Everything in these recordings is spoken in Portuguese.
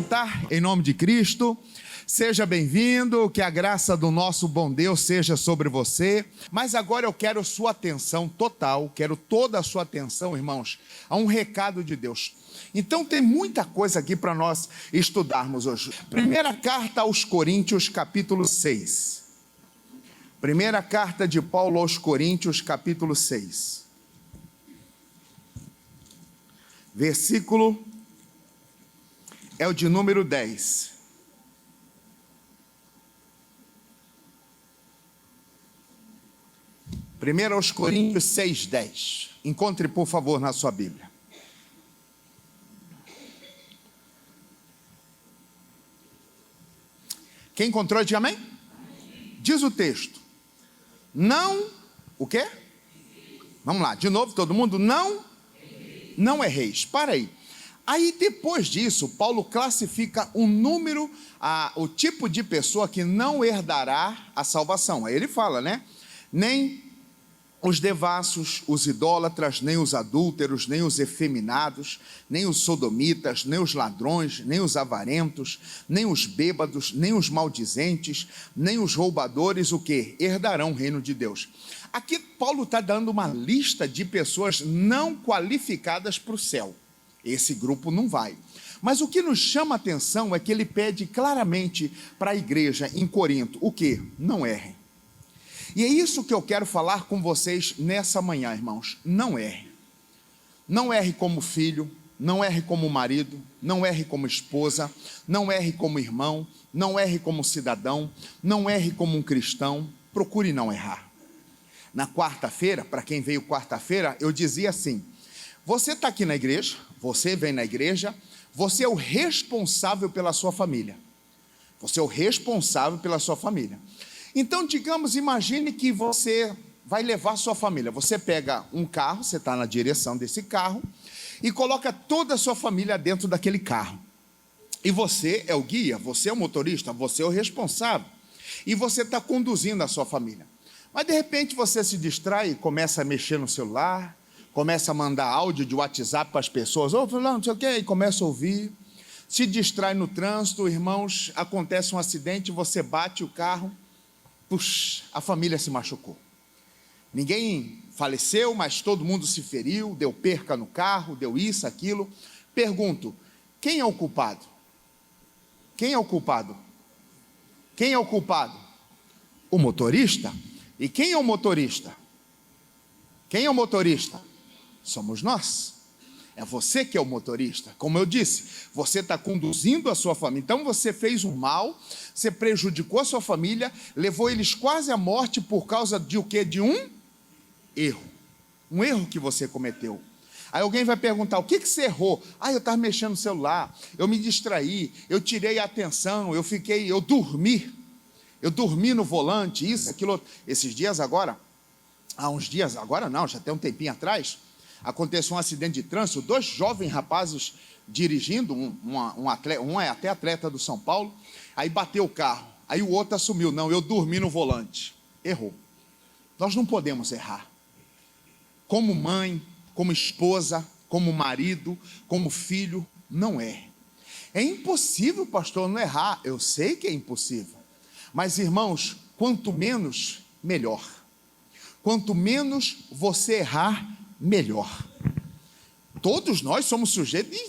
sentar em nome de Cristo. Seja bem-vindo, que a graça do nosso bom Deus seja sobre você. Mas agora eu quero sua atenção total, quero toda a sua atenção, irmãos, a um recado de Deus. Então tem muita coisa aqui para nós estudarmos hoje. Primeira carta aos Coríntios, capítulo 6. Primeira carta de Paulo aos Coríntios, capítulo 6. Versículo é o de número 10. Primeiro aos Coríntios 6:10. Encontre, por favor, na sua Bíblia. Quem encontrou, diga amém? Diz o texto. Não, o quê? Vamos lá, de novo, todo mundo. Não erreis. Para aí. Aí depois disso, Paulo classifica um número, o tipo de pessoa que não herdará a salvação. Aí ele fala, né? Nem os devassos, os idólatras, nem os adúlteros, nem os efeminados, nem os sodomitas, nem os ladrões, nem os avarentos, nem os bêbados, nem os maldizentes, nem os roubadores, o quê? Herdarão o reino de Deus. Aqui Paulo está dando uma lista de pessoas não qualificadas para o céu. Esse grupo não vai. Mas o que nos chama a atenção é que ele pede claramente para a igreja em Corinto, o quê? Não errem. E é isso que eu quero falar com vocês nessa manhã, irmãos. Não erre. Não erre como filho, não erre como marido, não erre como esposa, não erre como irmão, não erre como cidadão, não erre como um cristão. Procure não errar. Na quarta-feira, para quem veio quarta-feira, eu dizia assim: você está aqui na igreja, você vem na igreja, você é o responsável pela sua família. Você é o responsável pela sua família. Então, digamos, imagine que você vai levar sua família. Você pega um carro, você está na direção desse carro e coloca toda a sua família dentro daquele carro. E você é o guia, você é o motorista, você é o responsável. E você está conduzindo a sua família. Mas, de repente, você se distrai e começa a mexer no celular, começa a mandar áudio de WhatsApp para as pessoas. Ô, fulano, não sei o quê, e começa a ouvir. Se distrai no trânsito, irmãos, acontece um acidente, você bate o carro. Puxa, a família se machucou. Ninguém faleceu, mas todo mundo se feriu, deu perca no carro, deu isso, aquilo. Pergunto, quem é o culpado? Quem é o culpado? Quem é o culpado? O motorista. E quem é o motorista? Quem é o motorista? Somos nós. É você que é o motorista. Como eu disse, você está conduzindo a sua família. Então você fez um mal, você prejudicou a sua família, levou eles quase à morte por causa de o quê? De um erro. Um erro que você cometeu. Aí alguém vai perguntar, o que você errou? Eu estava mexendo no celular, eu me distraí, eu tirei a atenção, eu dormi. Eu dormi no volante, isso, aquilo. Esses dias agora, há uns dias, agora não, já tem um tempinho atrás, aconteceu um acidente de trânsito, 2 jovens rapazes dirigindo, um é até atleta do São Paulo, aí bateu o carro, aí o outro assumiu, não, eu dormi no volante. Errou. Nós não podemos errar. Como mãe, como esposa, como marido, como filho, não erre. É impossível, pastor, não errar. Eu sei que é impossível. Mas, irmãos, quanto menos, melhor. Quanto menos você errar, melhor. Todos nós somos sujeitos,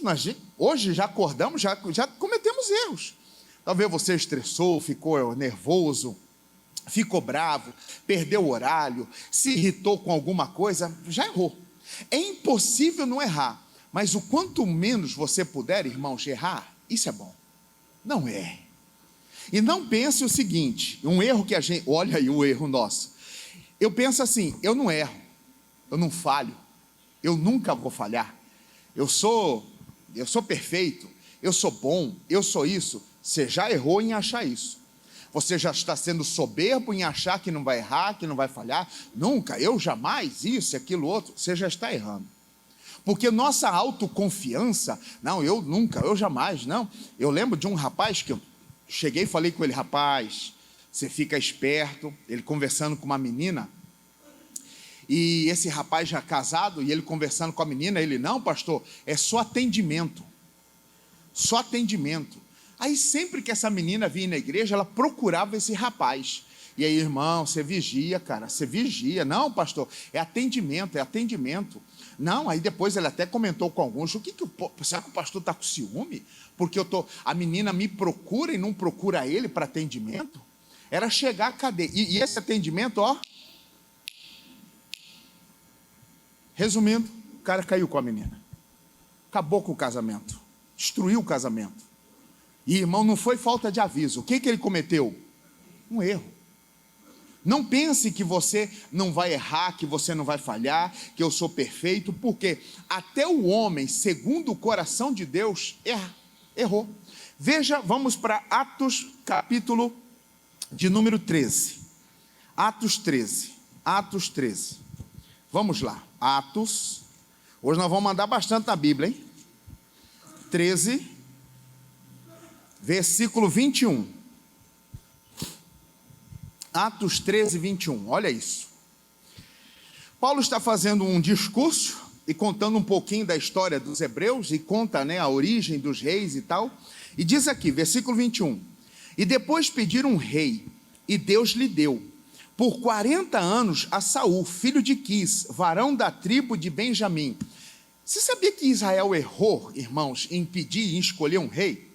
hoje já acordamos, já cometemos erros. Talvez você estressou, ficou nervoso, ficou bravo, perdeu o horário, se irritou com alguma coisa, já errou. É impossível não errar, mas o quanto menos você puder, irmãos, errar, isso é bom. Não erre. E não pense o seguinte, um erro que a gente, olha aí o erro nosso. Eu penso assim, eu não erro, eu não falho, eu nunca vou falhar, eu sou perfeito, eu sou bom, eu sou isso. Você já errou em achar isso. Você já está sendo soberbo em achar que não vai errar, que não vai falhar. Nunca, eu jamais, isso, aquilo, outro. Você já está errando. Porque nossa autoconfiança, não, eu nunca, eu jamais, não. Eu lembro de um rapaz que eu cheguei e falei com ele, rapaz, você fica esperto, ele conversando com uma menina, e esse rapaz já casado, e ele conversando com a menina, ele, não, pastor, é só atendimento. Só atendimento. Aí sempre que essa menina vinha na igreja, ela procurava esse rapaz. E aí, irmão, você vigia, cara, você vigia. Não, pastor, é atendimento, é atendimento. Não, aí depois ele até comentou com alguns, será que o pastor está com ciúme? Porque a menina me procura e não procura ele para atendimento? Era chegar, cadê? E esse atendimento, ó. Resumindo, o cara caiu com a menina. Acabou com o casamento. Destruiu o casamento. E, irmão, não foi falta de aviso. O que ele cometeu? Um erro. Não pense que você não vai errar, que você não vai falhar, que eu sou perfeito, porque até o homem, segundo o coração de Deus, errou. Veja, vamos para Atos, capítulo de número 13. Atos 13. Atos 13. Vamos lá. Atos. Hoje nós vamos andar bastante na Bíblia, hein? 13, versículo 21. Atos 13, 21. Olha isso. Paulo está fazendo um discurso e contando um pouquinho da história dos hebreus, e conta, né, a origem dos reis e tal. E diz aqui, versículo 21. E depois pediram um rei, e Deus lhe deu, por 40 anos, a Saul, filho de Quis, varão da tribo de Benjamim. Você sabia que Israel errou, irmãos, em pedir e em escolher um rei?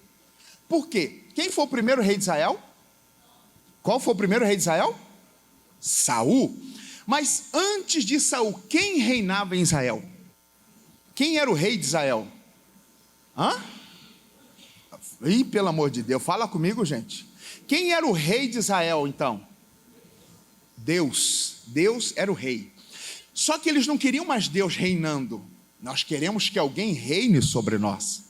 Por quê? Quem foi o primeiro rei de Israel? Qual foi o primeiro rei de Israel? Saul. Mas antes de Saul, quem reinava em Israel? Quem era o rei de Israel? Hã? Ih, pelo amor de Deus, fala comigo, gente. Quem era o rei de Israel, então? Deus. Deus era o rei. Só que eles não queriam mais Deus reinando. Nós queremos que alguém reine sobre nós.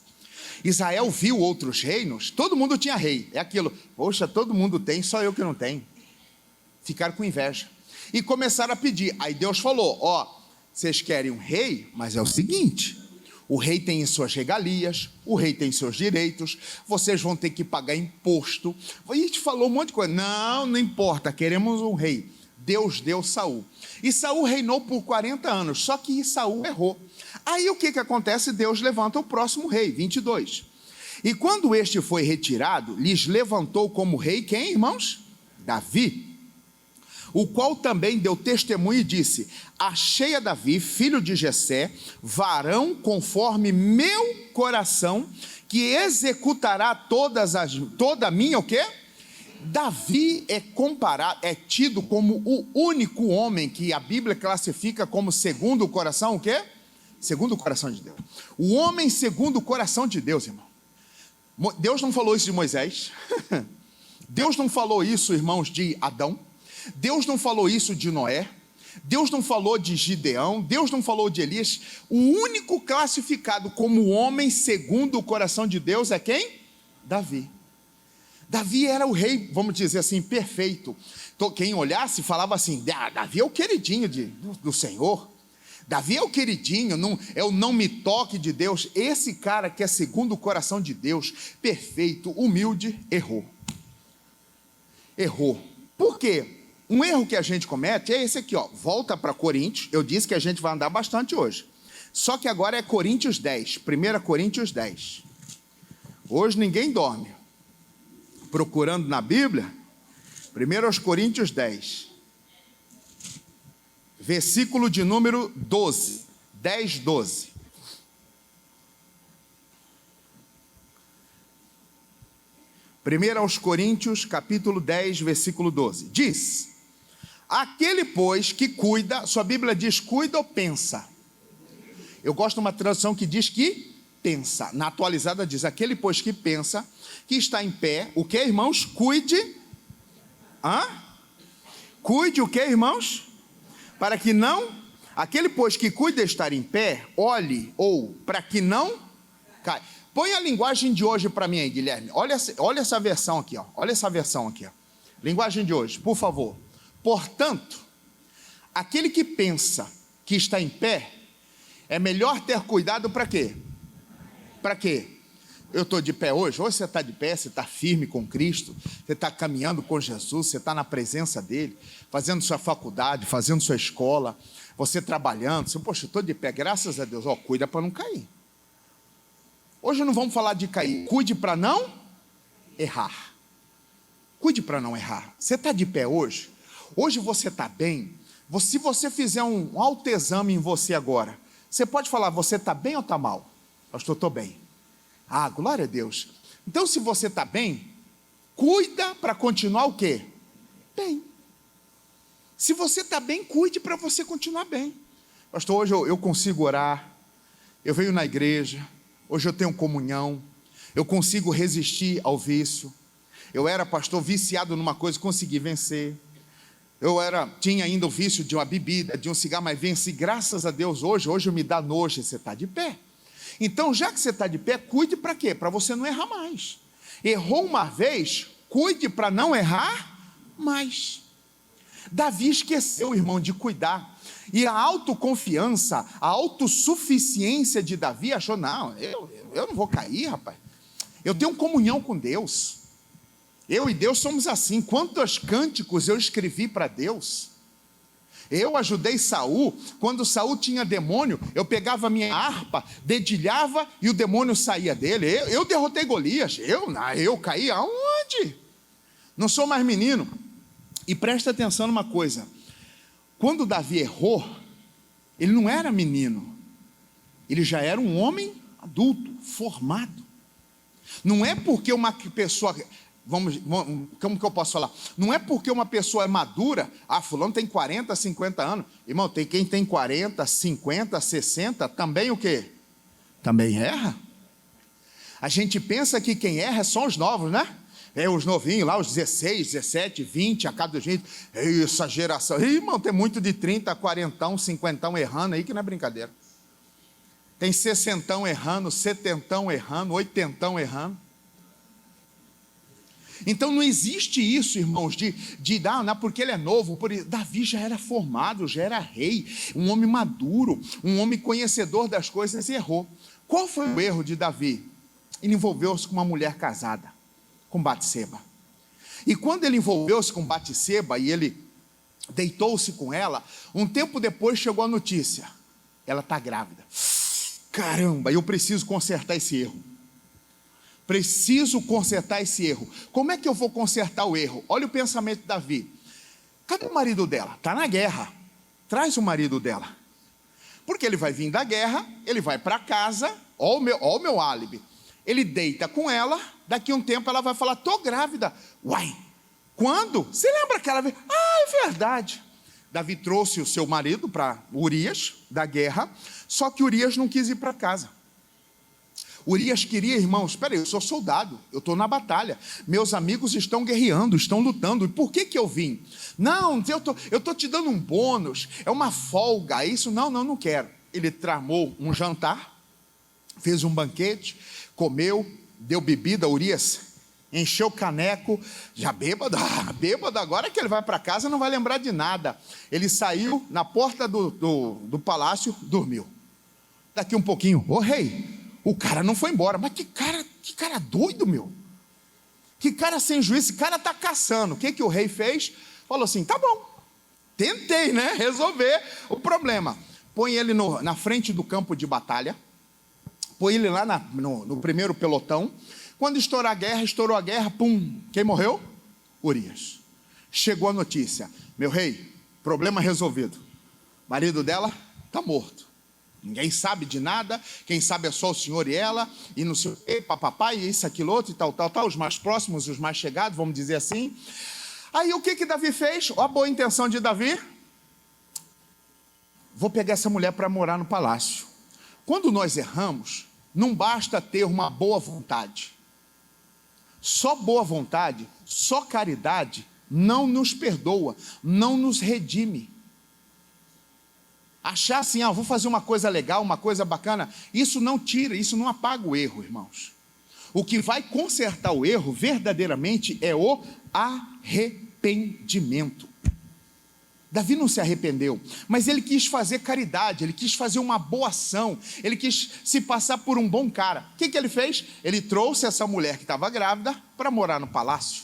Israel viu outros reinos, todo mundo tinha rei. É aquilo, poxa, todo mundo tem, só eu que não tenho. Ficaram com inveja. E começaram a pedir. Aí Deus falou, ó, vocês querem um rei? Mas é o seguinte, o rei tem suas regalias, o rei tem seus direitos, vocês vão ter que pagar imposto. E a gente falou um monte de coisa. Não, não importa, queremos um rei. Deus deu Saul. E Saul reinou por 40 anos, só que Saul errou. Aí o que acontece? Deus levanta o próximo rei, 22. E quando este foi retirado, lhes levantou como rei quem, irmãos? Davi, o qual também deu testemunho e disse, achei a Davi, filho de Jessé, varão conforme meu coração, que executará toda a minha, o quê? Davi é tido como o único homem que a Bíblia classifica como segundo o coração, o quê? Segundo o coração de Deus. O homem segundo o coração de Deus, irmão. Deus não falou isso de Moisés. Deus não falou isso, irmãos, de Adão. Deus não falou isso de Noé. Deus não falou de Gideão. Deus não falou de Elias. O único classificado como homem segundo o coração de Deus é quem? Davi. Davi era o rei, vamos dizer assim, perfeito. Quem olhasse falava assim, Davi é o queridinho do Senhor. Davi é o queridinho, é o não me toque de Deus. Esse cara que é segundo o coração de Deus, perfeito, humilde, errou. Errou. Por quê? Um erro que a gente comete é esse aqui, ó. Volta para Coríntios. Eu disse que a gente vai andar bastante hoje. Só que agora é Coríntios 10. 1 Coríntios 10. Hoje ninguém dorme. Procurando na Bíblia, 1 Coríntios 10. Versículo de número 12. 10, 12. Primeiro aos Coríntios, capítulo 10, versículo 12. Diz, aquele, pois, que cuida, sua Bíblia diz cuida ou pensa? Eu gosto de uma tradução que diz que pensa. Na atualizada diz, aquele, pois, que pensa, que está em pé, o que, irmãos? Cuide. Cuide o que, irmãos? Para que não, aquele, pois, que cuida estar em pé, olhe, ou para que não caia. Põe a linguagem de hoje para mim aí, Guilherme. Olha essa versão aqui, ó. Olha essa versão aqui, ó. Linguagem de hoje, por favor. Portanto, aquele que pensa que está em pé, é melhor ter cuidado para quê? Para quê? Eu estou de pé hoje você está de pé, você está firme com Cristo, você está caminhando com Jesus, você está na presença dEle, fazendo sua faculdade, fazendo sua escola, você trabalhando, você, poxa, eu estou de pé, graças a Deus, ó, cuida para não cair. Hoje não vamos falar de cair, cuide para não errar. Cuide para não errar. Você está de pé hoje? Hoje você está bem? Se você fizer um autoexame em você agora, você pode falar, você está bem ou está mal? Pastor, estou bem. Ah, glória a Deus. Então, se você está bem, cuida para continuar o quê? Bem. Se você está bem, cuide para você continuar bem. Pastor, hoje eu consigo orar, eu venho na igreja, hoje eu tenho comunhão, eu consigo resistir ao vício. Eu era, pastor, viciado numa coisa, consegui vencer. Tinha ainda o vício de uma bebida, de um cigarro, mas venci, graças a Deus, hoje me dá nojo, você está de pé. Então, já que você está de pé, cuide para quê? Para você não errar mais. Errou uma vez, cuide para não errar mais. Davi esqueceu, irmão, de cuidar. E a autoconfiança, a autossuficiência de Davi achou, não, eu não vou cair, rapaz. Eu tenho comunhão com Deus. Eu e Deus somos assim. Quantos cânticos eu escrevi para Deus? Eu ajudei Saul. Quando Saul tinha demônio, eu pegava a minha harpa, dedilhava e o demônio saía dele. Eu derrotei Golias. Eu caí aonde? Não sou mais menino. E presta atenção numa coisa. Quando Davi errou, ele não era menino. Ele já era um homem adulto, formado. Não é porque uma pessoa... como que eu posso falar? Não é porque uma pessoa é madura, fulano tem 40, 50 anos. Irmão, tem quem tem 40, 50, 60, também o quê? Também erra. A gente pensa que quem erra é só os novos, né? Os novinhos lá, os 16, 17, 20, a cada gente. Essa geração. Irmão, tem muito de 30, 40, 50 errando aí que não é brincadeira. Tem 60 errando, 70 errando, 80 errando. Então não existe isso, irmãos, porque ele é novo. Davi já era formado, já era rei, um homem maduro, um homem conhecedor das coisas, e errou. Qual foi o erro de Davi? Ele envolveu-se com uma mulher casada, com Batseba. E quando ele envolveu-se com Batseba e ele deitou-se com ela, um tempo depois chegou a notícia, ela está grávida. Caramba, eu preciso consertar esse erro. Preciso consertar esse erro. Como é que eu vou consertar o erro? Olha o pensamento de Davi. Cadê o marido dela? Está na guerra. Traz o marido dela. Porque ele vai vir da guerra, ele vai para casa, ó o meu álibi. Ele deita com ela, daqui a um tempo ela vai falar, estou grávida. Uai, quando? Você lembra aquela vez? É verdade. Davi trouxe o seu marido para Urias, da guerra, só que Urias não quis ir para casa. Urias queria, irmãos, espera aí, eu sou soldado, eu estou na batalha, meus amigos estão guerreando, estão lutando, e por que eu vim? Não, eu estou te dando um bônus, é uma folga, é isso? Não quero. Ele tramou um jantar, fez um banquete, comeu, deu bebida, Urias encheu o caneco, já bêbado, agora que ele vai para casa não vai lembrar de nada. Ele saiu na porta do palácio, dormiu. Daqui um pouquinho, rei, o cara não foi embora, mas que cara doido, meu. Que cara sem juízo, esse cara está caçando. O que o rei fez? Falou assim, tá bom, tentei, né, resolver o problema. Põe ele na frente do campo de batalha, põe ele lá no primeiro pelotão. Quando estourou a guerra, pum, quem morreu? Urias. Chegou a notícia, meu rei, problema resolvido. O marido dela está morto. Ninguém sabe de nada, quem sabe é só o senhor e ela, e não sei o quê, papapá, e isso, aquilo, outro, e tal, os mais próximos, os mais chegados, vamos dizer assim. Aí o que Davi fez? Olha a boa intenção de Davi. Vou pegar essa mulher para morar no palácio. Quando nós erramos, não basta ter uma boa vontade. Só boa vontade, só caridade, não nos perdoa, não nos redime. Achar assim, vou fazer uma coisa legal, uma coisa bacana, isso não tira, isso não apaga o erro, irmãos. O que vai consertar o erro, verdadeiramente, é o arrependimento. Davi não se arrependeu, mas ele quis fazer caridade, ele quis fazer uma boa ação, ele quis se passar por um bom cara. O que ele fez? Ele trouxe essa mulher que estava grávida para morar no palácio.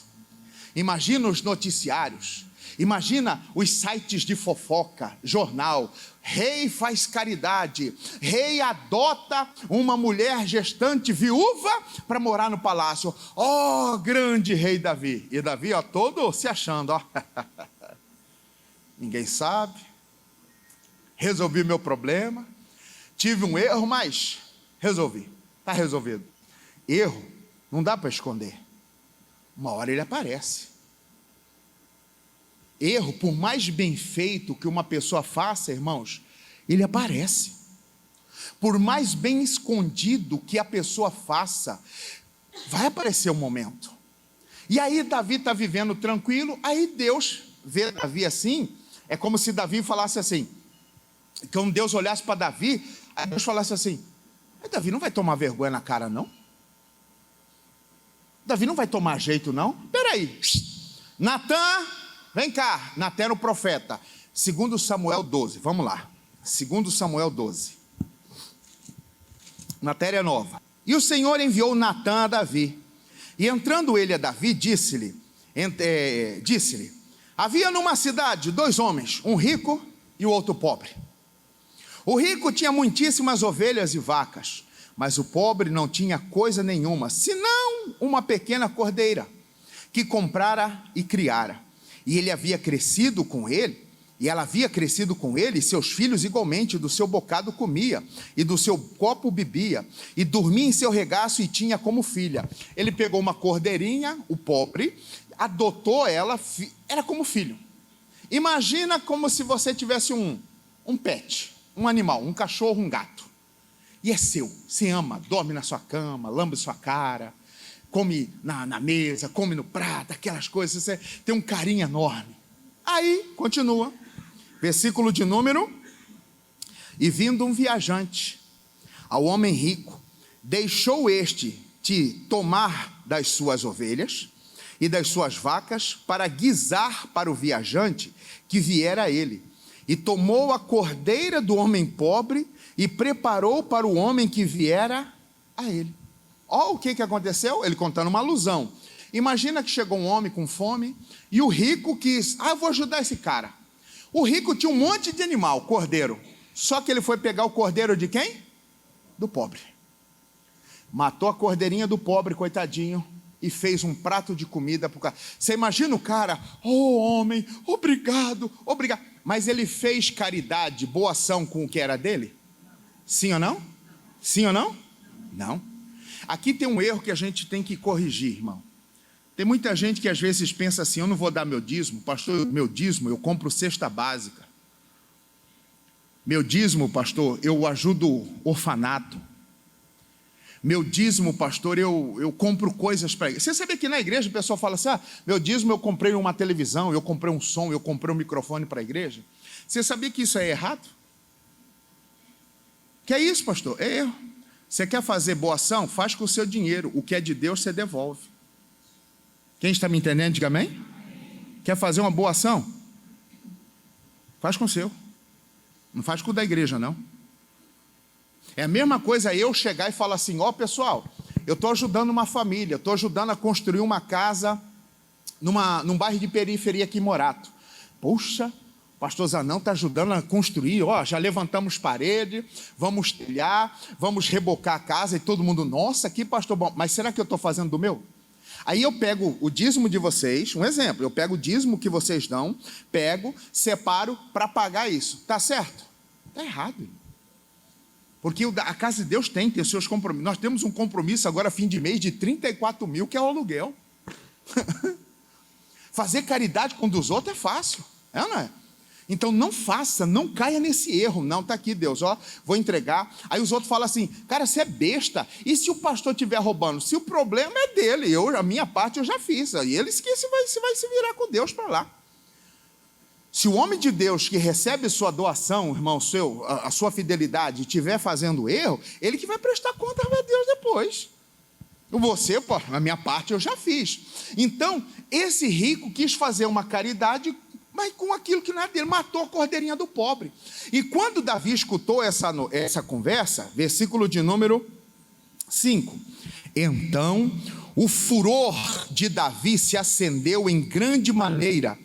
Imagina os noticiários. Imagina os sites de fofoca, jornal. Rei faz caridade, rei adota uma mulher gestante viúva para morar no palácio. Ó, grande rei Davi. E Davi, ó, todo se achando, ó. Ninguém sabe. Resolvi meu problema. Tive um erro, mas resolvi. Está resolvido. Erro não dá para esconder. Uma hora ele aparece. Erro, por mais bem feito que uma pessoa faça, irmãos, ele aparece. Por mais bem escondido que a pessoa faça, vai aparecer um momento. E aí Davi está vivendo tranquilo, aí Deus vê Davi assim, é como se Davi falasse assim, quando Deus olhasse para Davi, aí Deus falasse assim, Davi não vai tomar vergonha na cara não? Davi não vai tomar jeito não? Peraí, Natan, vem cá, Natan era o profeta. 2 Samuel 12, vamos lá. 2 Samuel 12. Matéria nova. E o Senhor enviou Natan a Davi. E entrando ele a Davi, disse-lhe, havia numa cidade 2 homens, um rico e o outro pobre. O rico tinha muitíssimas ovelhas e vacas, mas o pobre não tinha coisa nenhuma, senão uma pequena cordeira, que comprara e criara. E ele havia crescido com ele, e ela havia crescido com ele, e seus filhos igualmente, do seu bocado comia, e do seu copo bebia, e dormia em seu regaço e tinha como filha. Ele pegou uma cordeirinha, o pobre, adotou ela, era como filho. Imagina como se você tivesse um pet, um animal, um cachorro, um gato. E é seu, você ama, dorme na sua cama, lambe sua cara, come na mesa, come no prato, aquelas coisas, você tem um carinho enorme. Aí, continua, versículo de número, e vindo um viajante ao homem rico, deixou este te tomar das suas ovelhas e das suas vacas para guisar para o viajante que viera a ele, e tomou a cordeira do homem pobre e preparou para o homem que viera a ele. Olha o que aconteceu, ele contando uma alusão. Imagina que chegou um homem com fome, e o rico quis, eu vou ajudar esse cara. O rico tinha um monte de animal, cordeiro, só que ele foi pegar o cordeiro de quem? Do pobre. Matou a cordeirinha do pobre, coitadinho, e fez um prato de comida para o cara. Você imagina o cara, homem, obrigado, obrigado. Mas ele fez caridade, boa ação com o que era dele? Sim ou não? Sim ou não? Não. Aqui tem um erro que a gente tem que corrigir, irmão. Tem muita gente que às vezes pensa assim, eu não vou dar meu dízimo, pastor, meu dízimo eu compro cesta básica. Meu dízimo, pastor, eu ajudo orfanato. Meu dízimo, pastor, eu compro coisas para a igreja. Você sabia que na igreja o pessoal fala assim, meu dízimo eu comprei uma televisão, eu comprei um som, eu comprei um microfone para a igreja. Você sabia que isso é errado? Que é isso, pastor? É erro. Você quer fazer boa ação? Faz com o seu dinheiro. O que é de Deus, você devolve. Quem está me entendendo, diga amém? Quer fazer uma boa ação? Faz com o seu. Não faz com o da igreja, não. É a mesma coisa eu chegar e falar assim, pessoal, eu estou ajudando uma família, estou ajudando a construir uma casa num bairro de periferia aqui em Morato. Poxa, o pastor Zanão está ajudando a construir, já levantamos parede, vamos telhar, vamos rebocar a casa, e todo mundo, nossa, que pastor bom, mas será que eu estou fazendo do meu? Aí eu pego o dízimo de vocês, um exemplo, eu pego o dízimo que vocês dão, separo para pagar isso, tá certo? Está errado. Porque a casa de Deus tem os seus compromissos. Nós temos um compromisso agora, fim de mês, de 34 mil, que é o aluguel. Fazer caridade com dos outros é fácil, não é? Então não faça, não caia nesse erro. Não, está aqui Deus, vou entregar. Aí os outros falam assim, cara, você é besta. E se o pastor estiver roubando? Se o problema é dele, a minha parte eu já fiz. E ele esquece, vai se virar com Deus para lá. Se o homem de Deus que recebe sua doação, irmão, a sua fidelidade, estiver fazendo erro, ele que vai prestar conta a Deus depois. Você, a minha parte eu já fiz. Então, esse rico quis fazer uma caridade, mas com aquilo que não era dele, matou a cordeirinha do pobre. E quando Davi escutou essa conversa, versículo de número 5, então o furor de Davi se acendeu em grande maneira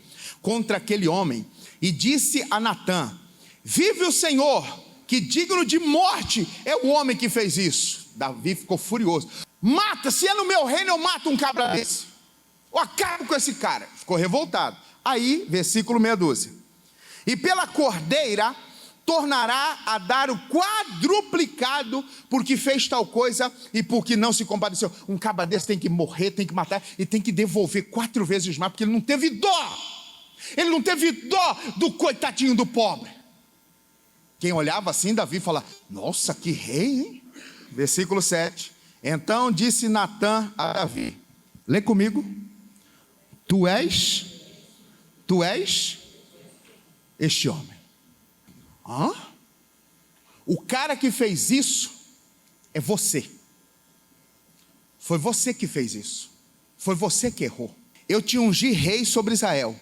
contra aquele homem e disse a Natã: vive o Senhor, que digno de morte é o homem que fez isso. Davi ficou furioso. Mata, se é no meu reino eu mato um cabra desse. Eu acabo com esse cara. Ficou revoltado. Aí, versículo meia dúzia. E pela cordeira tornará a dar o quadruplicado, porque fez tal coisa e porque não se compadeceu. Um cabra desse tem que morrer, tem que matar e tem que devolver 4 vezes mais, porque ele não teve dó. Ele não teve dó do coitadinho do pobre. Quem olhava assim, Davi falava: nossa, que rei, hein? Versículo 7. Então disse Natã a Davi: lê comigo. Tu és este homem. Hã? O cara que fez isso é você. Foi você que fez isso. Foi você que errou. Eu te ungi rei sobre Israel,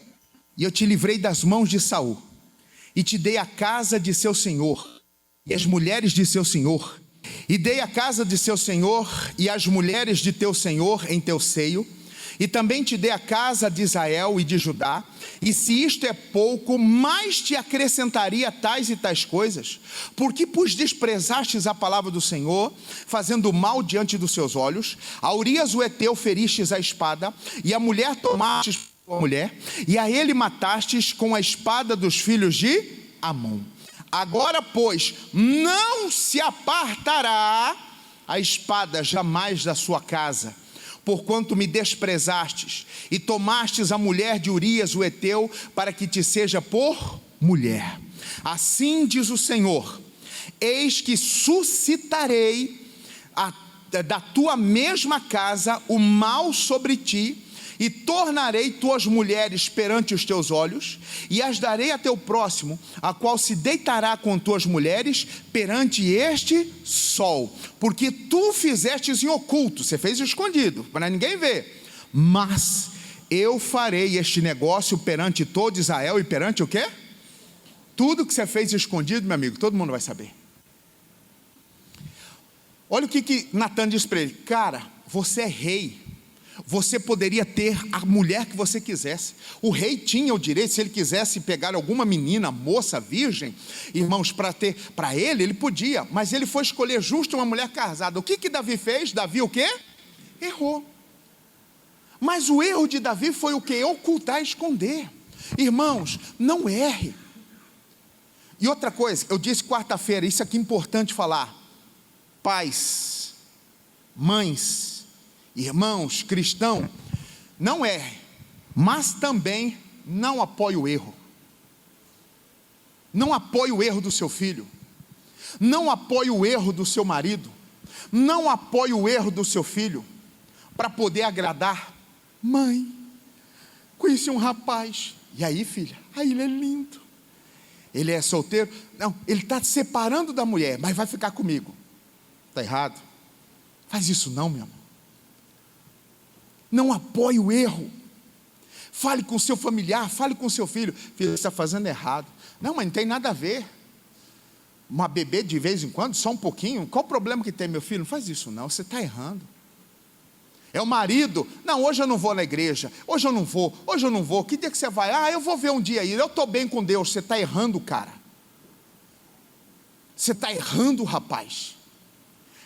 e eu te livrei das mãos de Saul, e te dei a casa de seu senhor, e as mulheres de seu senhor, e dei a casa de seu senhor, e as mulheres de teu senhor em teu seio, e também te dei a casa de Israel e de Judá, e se isto é pouco, mais te acrescentaria tais e tais coisas, porque pois desprezastes a palavra do Senhor, fazendo mal diante dos seus olhos. A Urias o Heteu feristes a espada, e a mulher tomastes a mulher, e a ele matastes com a espada dos filhos de Amon. Agora, pois, não se apartará a espada jamais da sua casa, porquanto me desprezastes e tomastes a mulher de Urias o Heteu, para que te seja por mulher. Assim diz o Senhor: eis que suscitarei da tua mesma casa o mal sobre ti, e tornarei tuas mulheres perante os teus olhos, e as darei a teu próximo, a qual se deitará com tuas mulheres perante este sol, porque tu fizestes em oculto, você fez escondido, para ninguém ver, mas eu farei este negócio perante todo Israel, e perante o quê? Tudo que você fez escondido, meu amigo, todo mundo vai saber. Olha o que Natã diz para ele: cara, você é rei, você poderia ter a mulher que você quisesse. O rei tinha o direito, se ele quisesse pegar alguma menina, moça, virgem, irmãos, para ele podia, mas ele foi escolher justo uma mulher casada. O que Davi fez? Davi o quê? Errou. Mas o erro de Davi foi o quê? Ocultar, esconder. Irmãos, não erre. E outra coisa, eu disse quarta-feira, isso aqui é importante falar: pais, mães, irmãos, cristão, não erre, mas também não apoie o erro. Não apoie o erro do seu filho, não apoie o erro do seu marido, não apoie o erro do seu filho, para poder agradar. Mãe, conheci um rapaz, e aí, filha? Aí ele é lindo, ele é solteiro, não, ele está se separando da mulher, mas vai ficar comigo. Está errado, faz isso não, meu amor. Não apoie o erro. Fale com o seu familiar, fale com o seu filho: filho, você está fazendo errado. Não, mas não tem nada a ver. Uma bebê de vez em quando, só um pouquinho. Qual o problema que tem, meu filho? Não faz isso não, você está errando. É o marido: não, hoje eu não vou na igreja, hoje eu não vou. Que dia que você vai? Ah, eu vou ver um dia aí, eu estou bem com Deus. Você está errando, cara. Você está errando, rapaz.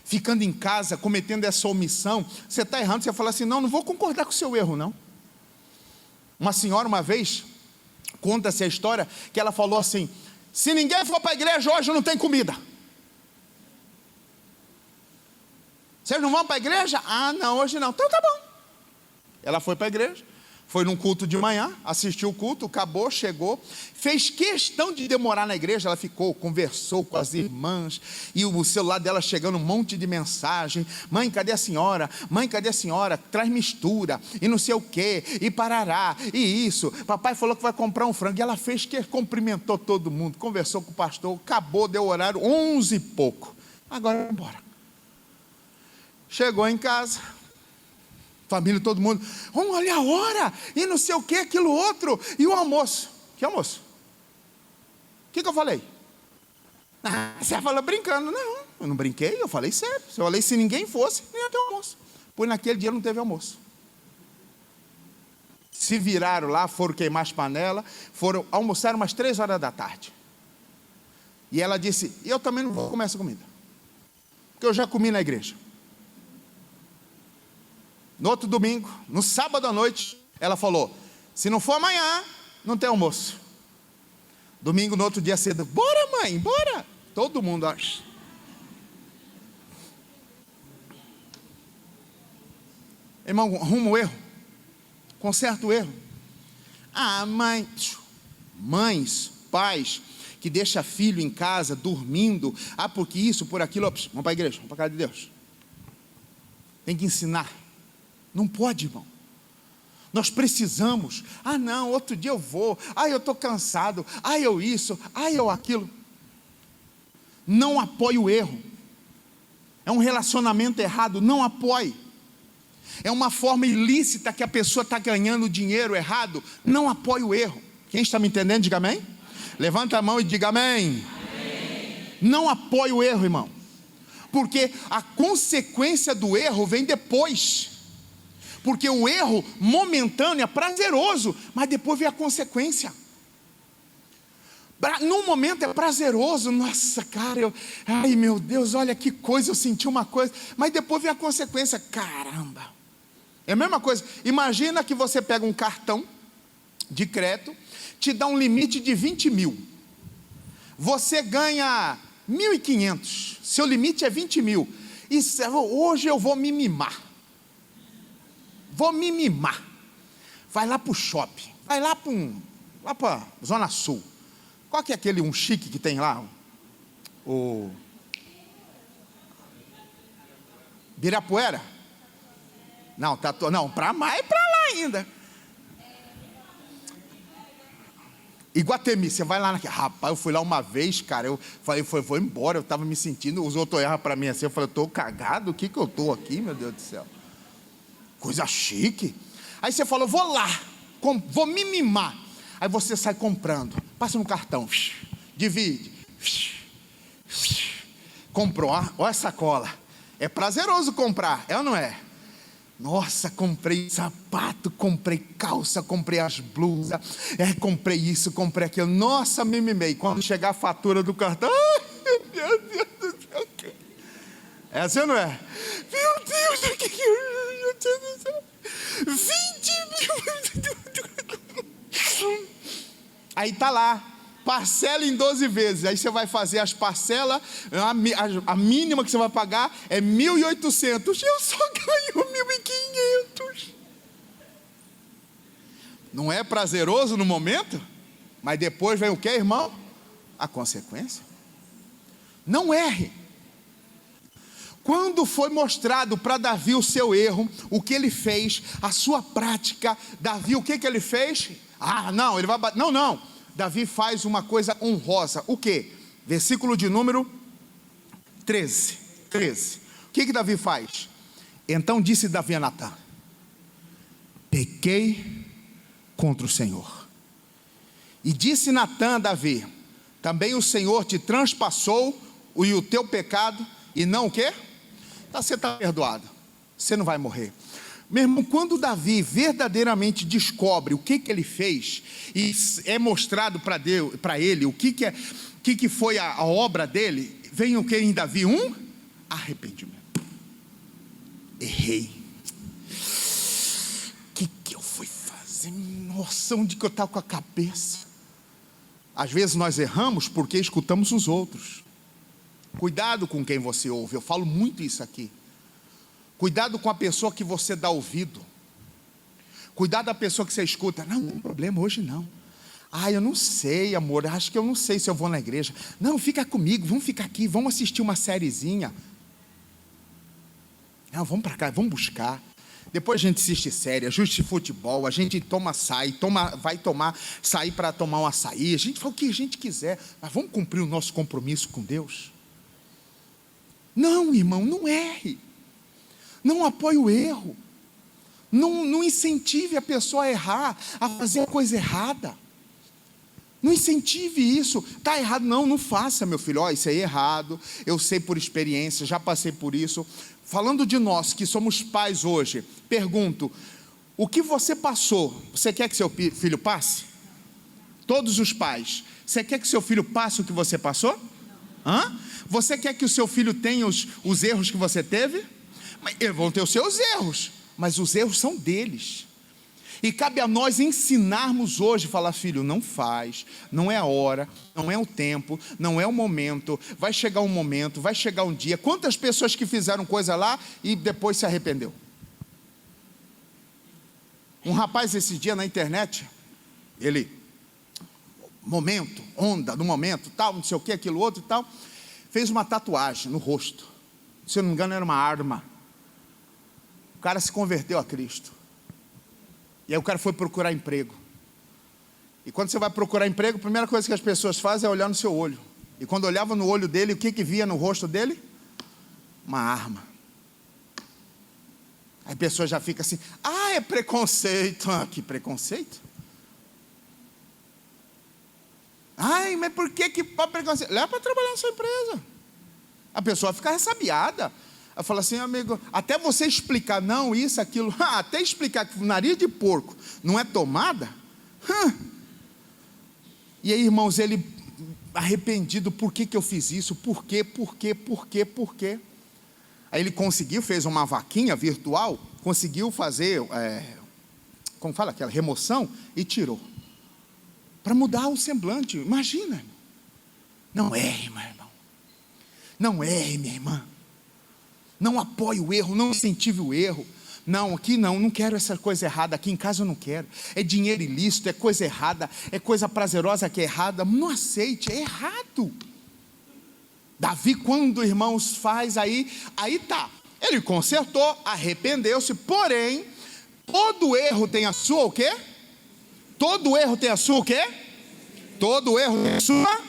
Ficando em casa, cometendo essa omissão, você está errando. Você fala assim: não vou concordar com o seu erro não. Uma senhora uma vez, conta-se a história, que ela falou assim: se ninguém for para a igreja hoje não tem comida. Vocês não vão para a igreja? Ah, não, hoje não. Então tá bom. Ela foi para a igreja, foi num culto de manhã, assistiu o culto, acabou, chegou, fez questão de demorar na igreja. Ela ficou, conversou com as irmãs, e o celular dela chegando um monte de mensagem: mãe, cadê a senhora? Mãe, cadê a senhora? Traz mistura, e não sei o que, e parará, e isso, papai falou que vai comprar um frango. E ela fez que cumprimentou todo mundo, conversou com o pastor, acabou, deu horário 11 e pouco, agora vai embora. Chegou em casa, família, todo mundo: olha a hora, e não sei o que, aquilo outro, e o almoço. Que almoço? O que eu falei? Ah, você falou brincando. Não, eu não brinquei, eu falei sério. Eu falei, se ninguém fosse, nem ia ter almoço. Pois naquele dia não teve almoço. se viraram lá, foram queimar as panelas, foram almoçar umas 3 horas da tarde. E ela disse, eu também não vou comer essa comida, porque eu já comi na igreja. No outro domingo, no sábado à noite, ela falou, se não for amanhã, não tem almoço. Domingo, no outro dia cedo, bora mãe, bora. Todo mundo acha. Irmão, arruma o erro, conserta o erro. Mães, pais, que deixa filho em casa, dormindo, porque isso, por aquilo, vamos para a igreja, vamos para a casa de Deus. Tem que ensinar, não pode, irmão. Nós precisamos, não, outro dia eu vou, eu estou cansado, eu isso, eu aquilo. Não apoie o erro, é um relacionamento errado, não apoie. É uma forma ilícita que a pessoa está ganhando dinheiro errado, não apoie o erro. Quem está me entendendo, diga amém. Levanta a mão e diga amém. Amém. Não apoie o erro, irmão, porque a consequência do erro vem depois. Porque o erro momentâneo é prazeroso, mas depois vem a consequência. No momento é prazeroso, nossa cara, ai meu Deus, olha que coisa, eu senti uma coisa, mas depois vem a consequência, caramba. É a mesma coisa, imagina que você pega um cartão de crédito, te dá um limite de 20 mil, você ganha 1.500, seu limite é 20 mil, e hoje eu vou me mimar, vai lá para o shopping, vai lá para Zona Sul, qual que é aquele um chique que tem lá? O Ibirapuera? Não, para mais para lá ainda. Iguatemi, você vai lá naquele. Rapaz, eu fui lá uma vez, cara, eu falei, vou embora, eu estava me sentindo, os outros olhavam para mim assim, eu falei, eu estou cagado, o que eu estou aqui, meu Deus do céu? Coisa chique. Aí você falou, vou lá, vou me mimar. Aí você sai comprando, passa no cartão, divide, comprou, olha a sacola, é prazeroso comprar, é ou não é? Nossa, comprei sapato, comprei calça, comprei as blusas, comprei isso, comprei aquilo, nossa, me mimei. Quando chegar a fatura do cartão, ai, meu Deus do céu, é assim ou não é? Meu Deus, o que meu Deus do céu, 20 mil, aí tá lá, parcela em 12 vezes, aí você vai fazer as parcelas, a mínima que você vai pagar é 1.800, eu só ganho 1.500. Não é prazeroso no momento? Mas depois vem o que, irmão? A consequência. Não erre. Quando foi mostrado para Davi o seu erro, o que ele fez, a sua prática, Davi, o que ele fez? Não, ele vai bater, não, Davi faz uma coisa honrosa, o que? Versículo de número 13, o que Davi faz? Então disse Davi a Natã, pequei contra o Senhor, e disse Natã a Davi, também o Senhor te transpassou o teu pecado, e não o quê? Você está perdoado, você não vai morrer. Meu irmão, quando Davi verdadeiramente descobre o que ele fez, e é mostrado para ele o que foi a obra dele, vem o que em Davi? Arrependimento. Errei. O que eu fui fazer? Nossa, onde que eu estava com a cabeça? Às vezes nós erramos porque escutamos os outros. Cuidado com quem você ouve, eu falo muito isso aqui. Cuidado com a pessoa que você dá ouvido. Cuidado da pessoa que você escuta. Não tem problema hoje não. Eu não sei, amor, acho que eu não sei se eu vou na igreja. Não, fica comigo, vamos ficar aqui, vamos assistir uma sériezinha. Não, vamos para cá, vamos buscar. Depois a gente assiste série, ajuste futebol, a gente vai sair para tomar um açaí, a gente fala o que a gente quiser, mas vamos cumprir o nosso compromisso com Deus. Não, irmão, não erre. Não apoie o erro, não incentive a pessoa a errar, a fazer a coisa errada, não incentive isso, está errado, não faça, meu filho, isso aí é errado, eu sei por experiência, já passei por isso. Falando de nós que somos pais hoje, pergunto, O que você passou, você quer que seu filho passe? Todos os pais, você quer que seu filho passe o que você passou? Hã? Você quer que o seu filho tenha os erros que você teve? Mas eles vão ter os seus erros, mas os erros são deles. E cabe a nós ensinarmos hoje, falar: filho, não faz, não é a hora, não é o tempo, não é o momento, vai chegar um momento, vai chegar um dia. Quantas pessoas que fizeram coisa lá e depois se arrependeu? Um rapaz esse dia na internet, ele, momento, onda no momento, tal, não sei o que, aquilo outro e tal, fez uma tatuagem no rosto. Se eu não me engano era uma arma. O cara se converteu a Cristo. E aí o cara foi procurar emprego. E quando você vai procurar emprego, a primeira coisa que as pessoas fazem é olhar no seu olho. E quando olhava no olho dele, o que via no rosto dele? Uma arma. Aí a pessoa já fica assim: ah, é preconceito. Ah, que preconceito? Ai, mas por que pode preconceito? Leva para trabalhar na sua empresa. A pessoa fica ressabiada. Ela fala assim: amigo, até você explicar, não, isso, aquilo, até explicar que nariz de porco não é tomada. E aí, irmãos, ele arrependido: por que eu fiz isso? Por quê? Aí ele conseguiu, fez uma vaquinha virtual, conseguiu fazer, como fala, aquela remoção, e tirou. Para mudar o semblante. Imagina. Não erre, meu irmão. Não erre, minha irmã. Não apoie o erro, não incentive o erro. Não, aqui não quero essa coisa errada, aqui em casa eu não quero. É dinheiro ilícito, é coisa errada, é coisa prazerosa que é errada. Não aceite, é errado. Davi, quando, irmãos, faz aí tá. Ele consertou, arrependeu-se, porém, todo erro tem a sua o quê? Todo erro tem a sua o quê? Todo erro tem a sua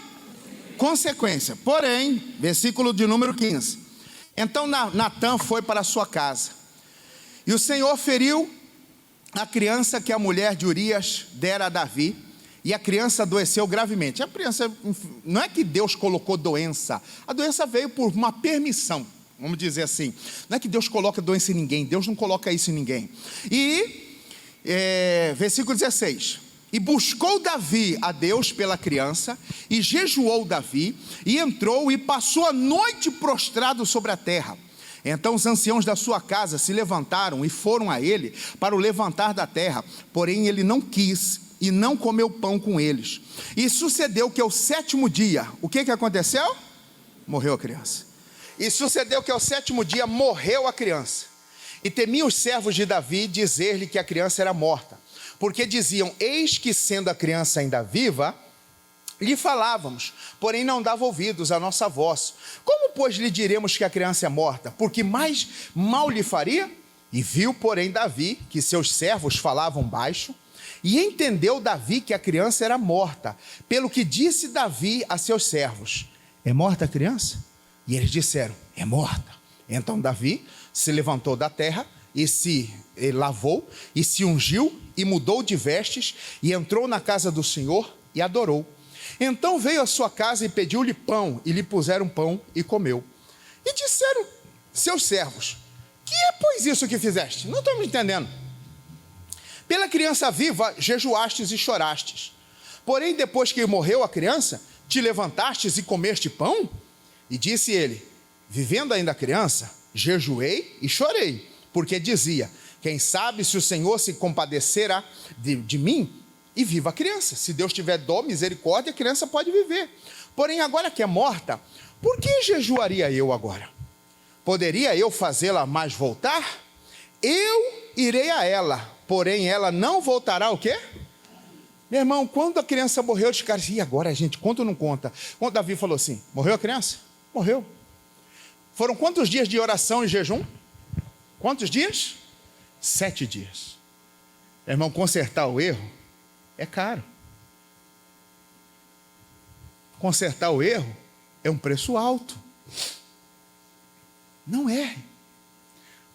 consequência. Porém, versículo de número 15. Então Natã foi para a sua casa, e o Senhor feriu a criança que a mulher de Urias dera a Davi, e a criança adoeceu gravemente. A criança, não é que Deus colocou doença, a doença veio por uma permissão, vamos dizer assim. Não é que Deus coloca doença em ninguém, Deus não coloca isso em ninguém. E versículo 16: e buscou Davi a Deus pela criança, e jejuou Davi, e entrou e passou a noite prostrado sobre a terra. Então os anciãos da sua casa se levantaram e foram a ele para o levantar da terra, porém ele não quis e não comeu pão com eles. E sucedeu que ao 7º dia, o que aconteceu? Morreu a criança. E sucedeu que ao 7º dia morreu a criança. E temiam os servos de Davi dizer-lhe que a criança era morta, porque diziam: eis que sendo a criança ainda viva, lhe falávamos, porém não dava ouvidos à nossa voz. Como, pois, lhe diremos que a criança é morta? Porque mais mal lhe faria? E viu, porém, Davi que seus servos falavam baixo, e entendeu Davi que a criança era morta, pelo que disse Davi a seus servos: é morta a criança? E eles disseram: é morta. Então Davi se levantou da terra, e se lavou, e se ungiu, e mudou de vestes, e entrou na casa do Senhor, e adorou. Então veio à sua casa e pediu-lhe pão, e lhe puseram pão, e comeu. E disseram seus servos: que é, pois, isso que fizeste? Não estamos entendendo. Pela criança viva jejuastes e chorastes, porém depois que morreu a criança, te levantastes e comeste pão? E disse ele: vivendo ainda a criança, jejuei e chorei, porque dizia: quem sabe se o Senhor se compadecerá de mim, e viva a criança. Se Deus tiver dó, misericórdia, a criança pode viver. Porém agora que é morta, por que jejuaria eu agora? Poderia eu fazê-la mais voltar? Eu irei a ela, porém ela não voltará o quê? Meu irmão, quando a criança morreu, os caras: e agora, gente, conta ou não conta? Quando Davi falou assim: morreu a criança? Morreu. Foram quantos dias de oração e jejum? Quantos dias? 7 dias. Meu irmão, consertar o erro é caro. Consertar o erro é um preço alto. Não erre.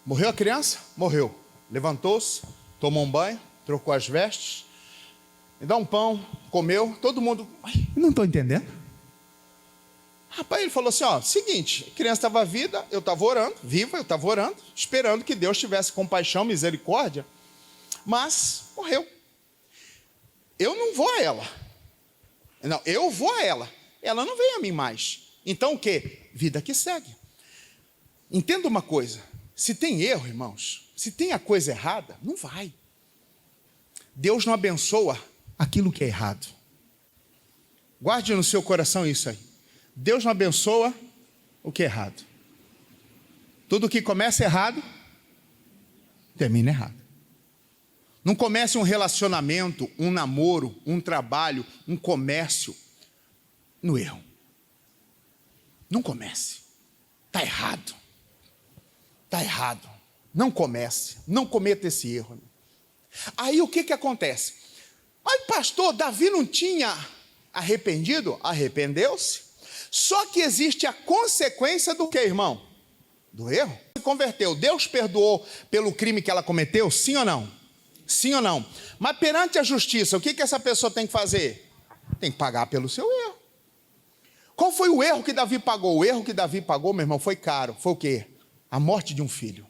Morreu a criança? Morreu. Levantou-se, tomou um banho, trocou as vestes, me dá um pão, comeu, todo mundo: não estou entendendo. Rapaz, ele falou assim: seguinte, a criança estava viva, eu estava orando, esperando que Deus tivesse compaixão, misericórdia. mas morreu. Eu não vou a ela. Não, eu vou a ela. Ela não vem a mim mais. Então o quê? Vida que segue. Entenda uma coisa. Se tem erro, irmãos, se tem a coisa errada, não vai. Deus não abençoa aquilo que é errado. Guarde no seu coração isso aí. Deus não abençoa o que é errado. Tudo que começa errado, termina errado. Não comece um relacionamento, um namoro, um trabalho, um comércio no erro. Não comece. Está errado. Está errado. Não comece. Não cometa esse erro. Aí o que acontece? Mas pastor, Davi não tinha arrependido? Arrependeu-se. Só que existe a consequência do que, irmão? Do erro. Se converteu. Deus perdoou pelo crime que ela cometeu? Sim ou não? Sim ou não? Mas perante a justiça, o que essa pessoa tem que fazer? Tem que pagar pelo seu erro. Qual foi o erro que Davi pagou? O erro que Davi pagou, meu irmão, foi caro. Foi o quê? A morte de um filho.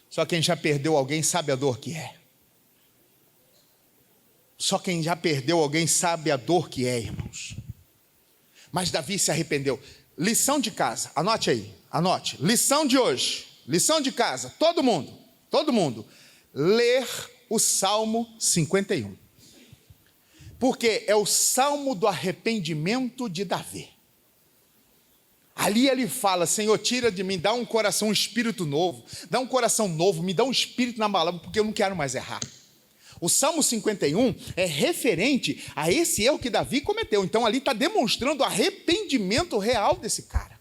Só quem já perdeu alguém sabe a dor que é. Só quem já perdeu alguém sabe a dor que é, irmãos. Mas Davi se arrependeu. Lição de casa, anote aí, anote. Lição de hoje, lição de casa, todo mundo, ler o Salmo 51. Porque é o Salmo do arrependimento de Davi. Ali ele fala, Senhor, tira de mim, dá um coração, um espírito novo, dá um coração novo, me dá um espírito inabalável, porque eu não quero mais errar. O Salmo 51 é referente a esse erro que Davi cometeu. Então ali está demonstrando o arrependimento real desse cara.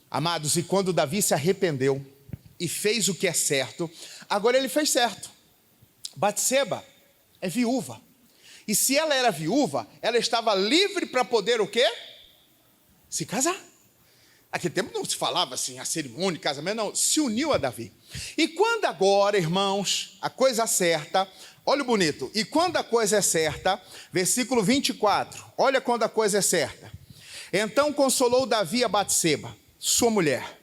Amados, e quando Davi se arrependeu e fez o que é certo, agora ele fez certo. Batseba é viúva. E se ela era viúva, ela estava livre para poder o quê? Se casar. Naquele tempo não se falava assim, a cerimônia de casamento, não, se uniu a Davi. E quando agora, irmãos, a coisa certa, olha o bonito, e quando a coisa é certa, versículo 24, olha quando a coisa é certa. Então consolou Davi a Batseba, sua mulher,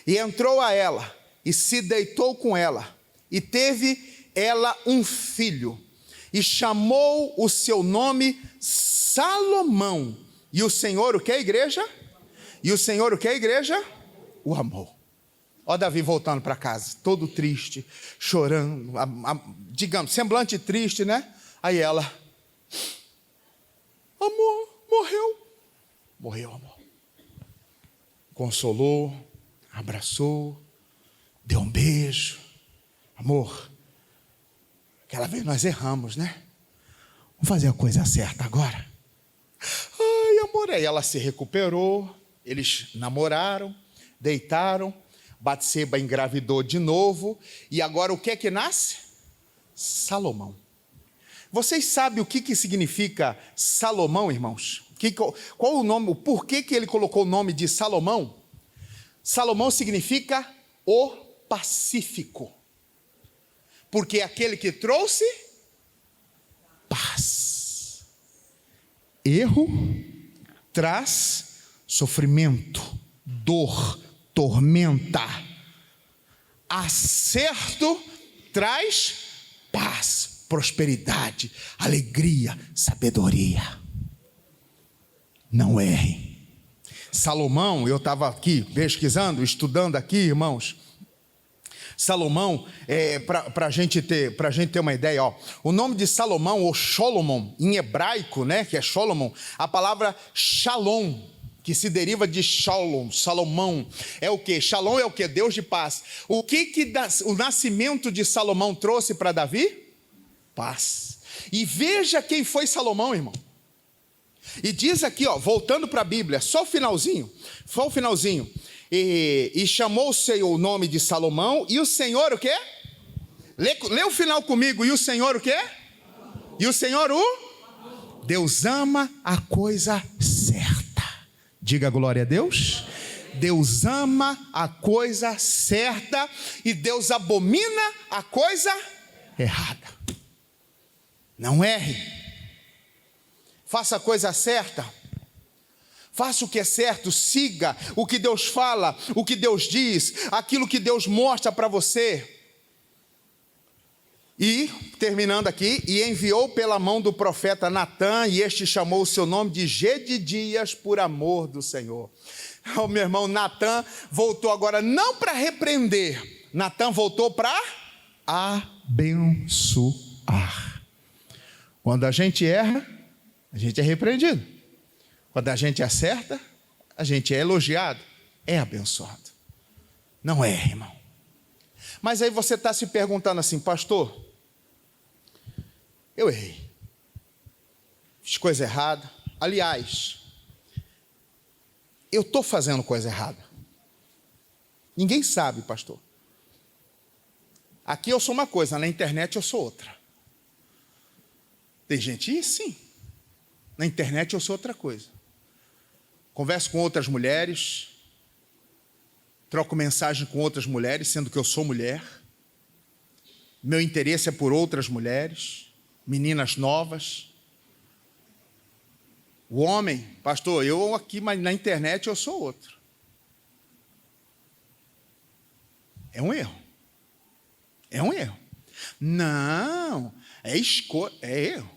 e entrou a ela, e se deitou com ela, e teve ela um filho, e chamou o seu nome Salomão. E o Senhor, o que é a igreja? E o Senhor, o que é a igreja? O amou. Ó Davi voltando para casa, todo triste, chorando, digamos, semblante triste, né? Aí ela, amor, morreu, amor. Consolou, abraçou, deu um beijo. Amor, aquela vez nós erramos, né? Vamos fazer a coisa certa agora. Ai, amor, aí ela se recuperou, eles namoraram, deitaram, Batseba engravidou de novo, e agora o que é que nasce? Salomão. Vocês sabem o que significa Salomão, irmãos? Qual o nome, o porquê que ele colocou o nome de Salomão? Salomão significa o pacífico, porque é aquele que trouxe paz. Erro traz sofrimento, dor, tormenta. Acerto traz paz, prosperidade, alegria, sabedoria. Não erre. Salomão, eu estava aqui pesquisando, estudando aqui, irmãos. Salomão, para a gente ter uma ideia, ó, o nome de Salomão, ou Solomon, em hebraico, né, que é Solomon, a palavra Shalom, que se deriva de Shalom, Salomão, é o que? Shalom é o que? Deus de paz. O que o nascimento de Salomão trouxe para Davi? Paz. E veja quem foi Salomão, irmão. E diz aqui, ó, voltando para a Bíblia, só o finalzinho. E chamou o Senhor o nome de Salomão, e o Senhor o quê? Lê o final comigo, e o Senhor o quê? E o Senhor Deus ama a coisa certa. Diga glória a Deus. Deus ama a coisa certa e Deus abomina a coisa errada. Não erre. Faça a coisa certa. Faça o que é certo, siga o que Deus fala, o que Deus diz, aquilo que Deus mostra para você. E, terminando aqui, e enviou pela mão do profeta Natã, e este chamou o seu nome de Gedidias, por amor do Senhor. O meu irmão, Natã voltou agora não para repreender, Natã voltou para abençoar. Quando a gente erra, a gente é repreendido. Quando a gente acerta, a gente é elogiado, é abençoado. Não é, irmão. Mas aí você está se perguntando assim, pastor, eu errei, fiz coisa errada. Aliás, eu estou fazendo coisa errada. Ninguém sabe, pastor. Aqui eu sou uma coisa, na internet eu sou outra. Tem gente, sim, na internet eu sou outra coisa. Converso com outras mulheres, troco mensagem com outras mulheres, sendo que eu sou mulher. Meu interesse é por outras mulheres, meninas novas. O homem, pastor, eu aqui, mas na internet eu sou outro. É um erro. É um erro. Não, é erro.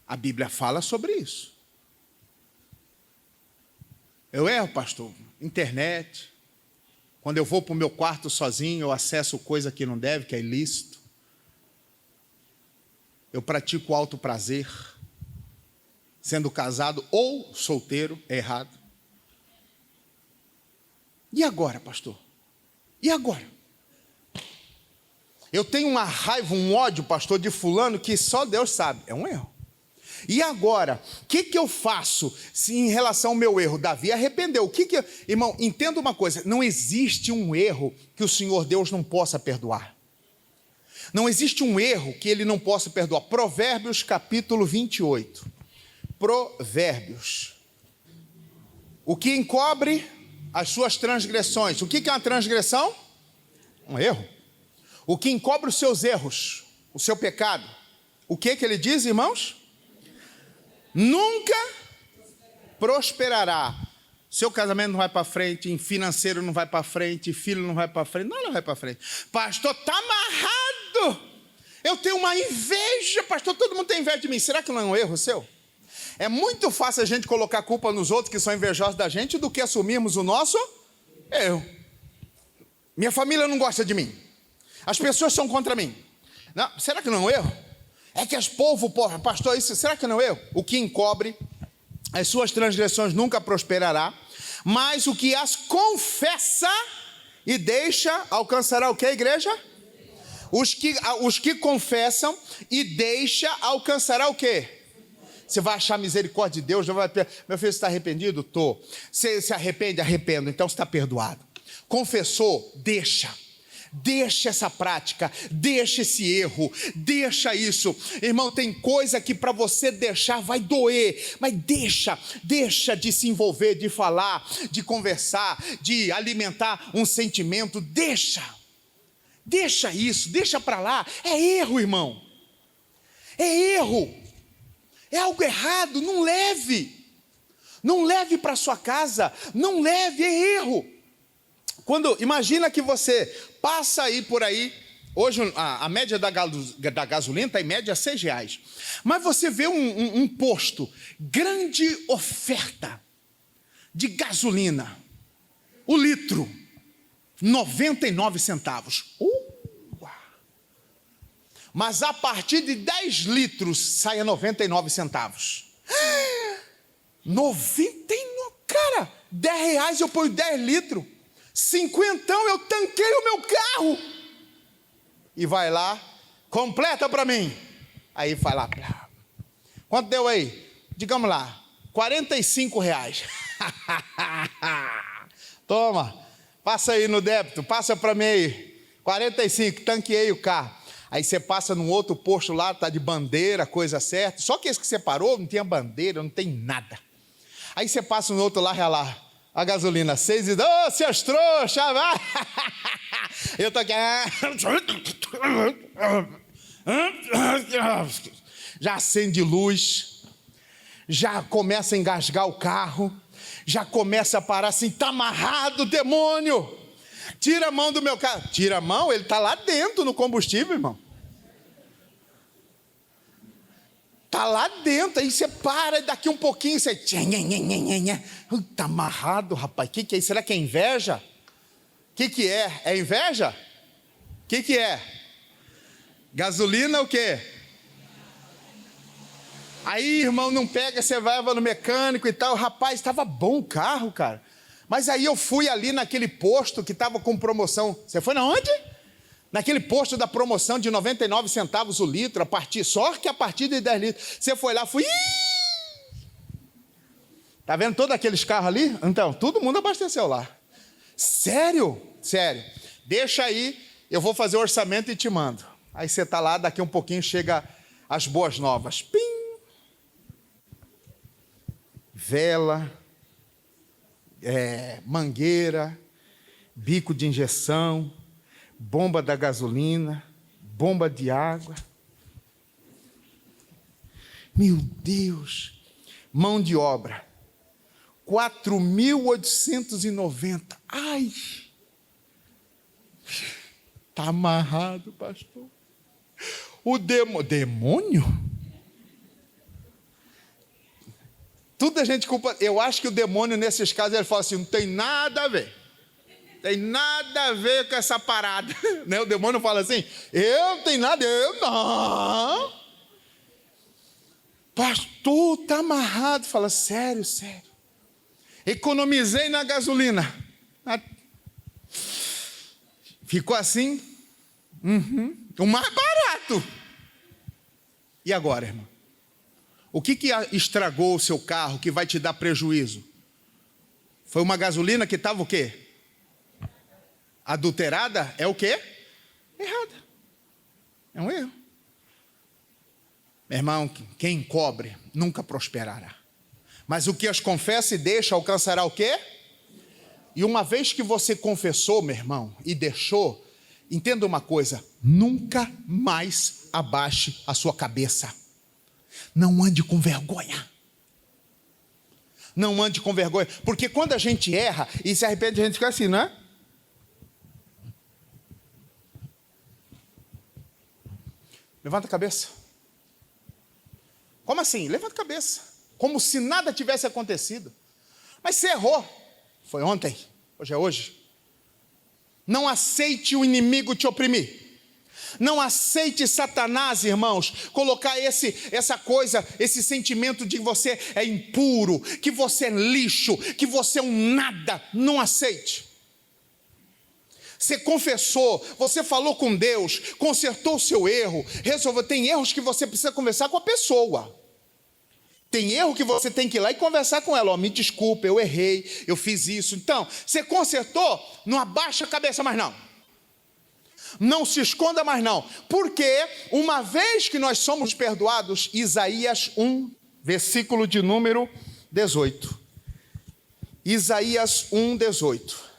A Bíblia fala sobre isso. Eu erro, pastor, internet. Quando eu vou para o meu quarto sozinho, eu acesso coisa que não deve, que é ilícito. Eu pratico alto prazer. Sendo casado ou solteiro, é errado. E agora, pastor? E agora? Eu tenho uma raiva, um ódio, pastor, de fulano que só Deus sabe. É um erro. E agora, o que eu faço se em relação ao meu erro? Davi arrependeu. Irmão, entenda uma coisa, não existe um erro que o Senhor Deus não possa perdoar. Não existe um erro que Ele não possa perdoar. Provérbios capítulo 28. Provérbios. O que encobre as suas transgressões. O que é uma transgressão? Um erro. O que encobre os seus erros, o seu pecado. O que ele diz, irmãos? Nunca prosperará. Seu casamento não vai para frente, financeiro não vai para frente, filho não vai para frente, não vai para frente. Pastor, está amarrado. Eu tenho uma inveja, pastor, todo mundo tem inveja de mim. Será que não é um erro seu? É muito fácil a gente colocar a culpa nos outros que são invejosos da gente do que assumirmos o nosso erro. Minha família não gosta de mim. As pessoas são contra mim. Não, será que não é um erro? É que as povo, pastor, isso, será que não é erro? O que encobre as suas transgressões nunca prosperará, mas o que as confessa e deixa alcançará o que, igreja? Os que confessam e deixa alcançará o quê? Você vai achar misericórdia de Deus? Meu filho, você está arrependido? Estou. Você se arrepende? Arrependo. Então você está perdoado. Confessou? Deixa. Deixa essa prática, deixa esse erro, deixa isso. Irmão, tem coisa que para você deixar vai doer, mas deixa de se envolver, de falar, de conversar, de alimentar um sentimento. Deixa isso, deixa para lá. É erro, irmão. É erro. É algo errado, não leve para sua casa, não leve, é erro. Imagina que você passa aí por aí, hoje a média da gasolina está em média R$6, mas você vê um posto, grande oferta de gasolina, o litro, 99 centavos. Mas a partir de 10 litros sai a 99 centavos. 99, cara, R$10 eu ponho 10 litros. 50 eu tanquei o meu carro. E vai lá, completa para mim. Aí vai lá. Quanto deu aí? Digamos lá, R$45. Toma, passa aí no débito, passa para mim aí. 45, tanqueei o carro. Aí você passa num outro posto lá, tá de bandeira, coisa certa. Só que esse que você parou não tinha bandeira, não tem nada. Aí você passa no outro lá, olha lá. A gasolina 6 e... Ô, seus trouxas! Eu tô aqui... Já acende luz, já começa a engasgar o carro, já começa a parar assim, tá amarrado, demônio! Tira a mão do meu carro. Tira a mão, ele está lá dentro no combustível, irmão. tá lá dentro, aí você para, e daqui um pouquinho você... Tá amarrado, rapaz, o que é isso? Será que é inveja? O que é? É inveja? O que é? Gasolina o quê? Aí, irmão, não pega, você vai no mecânico e tal. Rapaz, estava bom o carro, cara. Mas aí eu fui ali naquele posto que estava com promoção. Você foi na onde? Naquele posto da promoção de 99 centavos o litro, só que a partir de 10 litros. Você foi lá, fui... Tá vendo todos aqueles carros ali? Então, todo mundo abasteceu lá. Sério? Sério. Deixa aí, eu vou fazer o orçamento e te mando. Aí você tá lá, daqui um pouquinho chega as boas novas. Pim! Vela, mangueira, bico de injeção, bomba da gasolina, bomba de água. Meu Deus! Mão de obra, 4.890. Ai! Está amarrado, pastor. O demônio? Tudo a gente culpa. Eu acho que o demônio, nesses casos, ele fala assim: não tem nada a ver. Tem nada a ver com essa parada. Né? O demônio fala assim: eu não tenho nada, eu não. Pastor, está amarrado. Fala, sério. Economizei na gasolina. Ficou assim? O mais barato. E agora, irmão? O que estragou o seu carro que vai te dar prejuízo? Foi uma gasolina que estava o quê? Adulterada? É o quê? Errada. É um erro. Meu irmão, quem encobre nunca prosperará. Mas o que as confessa e deixa alcançará o quê? E uma vez que você confessou, meu irmão, e deixou, entenda uma coisa: nunca mais abaixe a sua cabeça. Não ande com vergonha. Não ande com vergonha. Porque quando a gente erra e se arrepende, a gente fica assim, não é? Levanta a cabeça. Como assim? Levanta a cabeça. Como se nada tivesse acontecido. Mas você errou. Foi ontem. Hoje é hoje. Não aceite o inimigo te oprimir. Não aceite Satanás, irmãos, colocar essa coisa, esse sentimento de que você é impuro, que você é lixo, que você é um nada. Não aceite. Você confessou, você falou com Deus, consertou o seu erro, resolveu. Tem erros que você precisa conversar com a pessoa. Tem erro que você tem que ir lá e conversar com ela. Me desculpa, eu errei, eu fiz isso. Então, você consertou, não abaixa a cabeça mais não. Não se esconda mais não. Porque uma vez que nós somos perdoados, Isaías 1, versículo de número 18. Isaías 1, 18.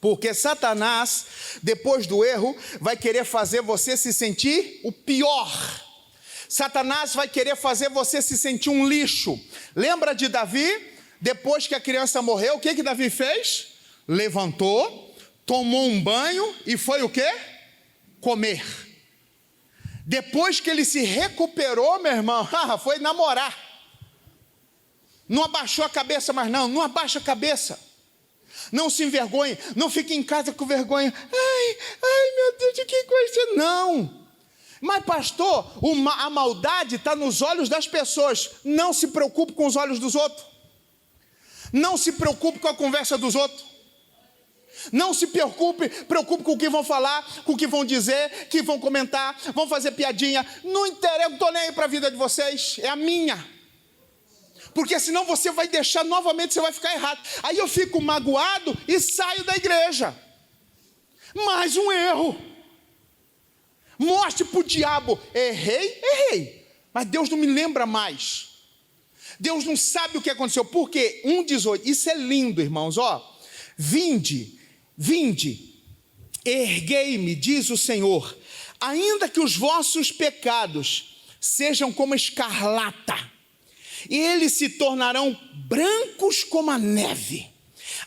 Porque Satanás, depois do erro, vai querer fazer você se sentir o pior. Satanás vai querer fazer você se sentir um lixo. Lembra de Davi? Depois que a criança morreu, o que Davi fez? Levantou, tomou um banho e foi o quê? Comer. Depois que ele se recuperou, meu irmão, foi namorar. Não abaixou a cabeça mais não abaixa a cabeça. Não se envergonhe, não fique em casa com vergonha. Ai meu Deus, de que coisa. Não. Mas pastor, a maldade está nos olhos das pessoas. Não se preocupe com os olhos dos outros. Não se preocupe com a conversa dos outros. Não se preocupe com o que vão falar, com o que vão dizer, que vão comentar, vão fazer piadinha. Não interessa, não estou nem aí para a vida de vocês, é a minha. Porque senão você vai deixar novamente, você vai ficar errado. Aí eu fico magoado e saio da igreja. Mais um erro. Mostre para o diabo, errei, mas Deus não me lembra mais. Deus não sabe o que aconteceu. Por quê? 1,18, isso é lindo, irmãos, ó. Vinde, erguei-me, diz o Senhor, ainda que os vossos pecados sejam como escarlata, eles se tornarão brancos como a neve.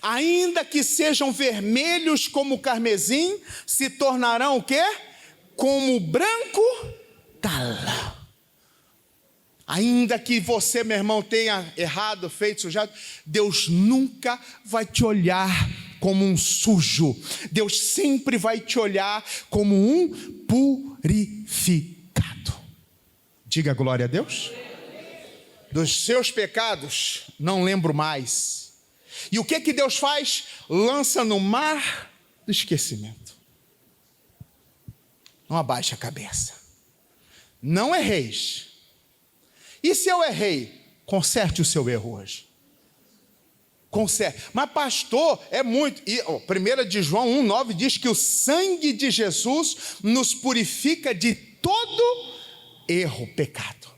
Ainda que sejam vermelhos como o carmesim, se tornarão o quê? Como o branco da lã. Ainda que você, meu irmão, tenha errado, feito, sujado, Deus nunca vai te olhar como um sujo. Deus sempre vai te olhar como um purificado. Diga glória a Deus. Dos seus pecados não lembro mais. E o que Deus faz? Lança no mar do esquecimento. Não abaixe a cabeça. Não erreis. E se eu errei? Conserte o seu erro hoje. Conserte. Mas pastor, é muito. E 1 de João 1,9 diz que o sangue de Jesus nos purifica de todo erro, pecado.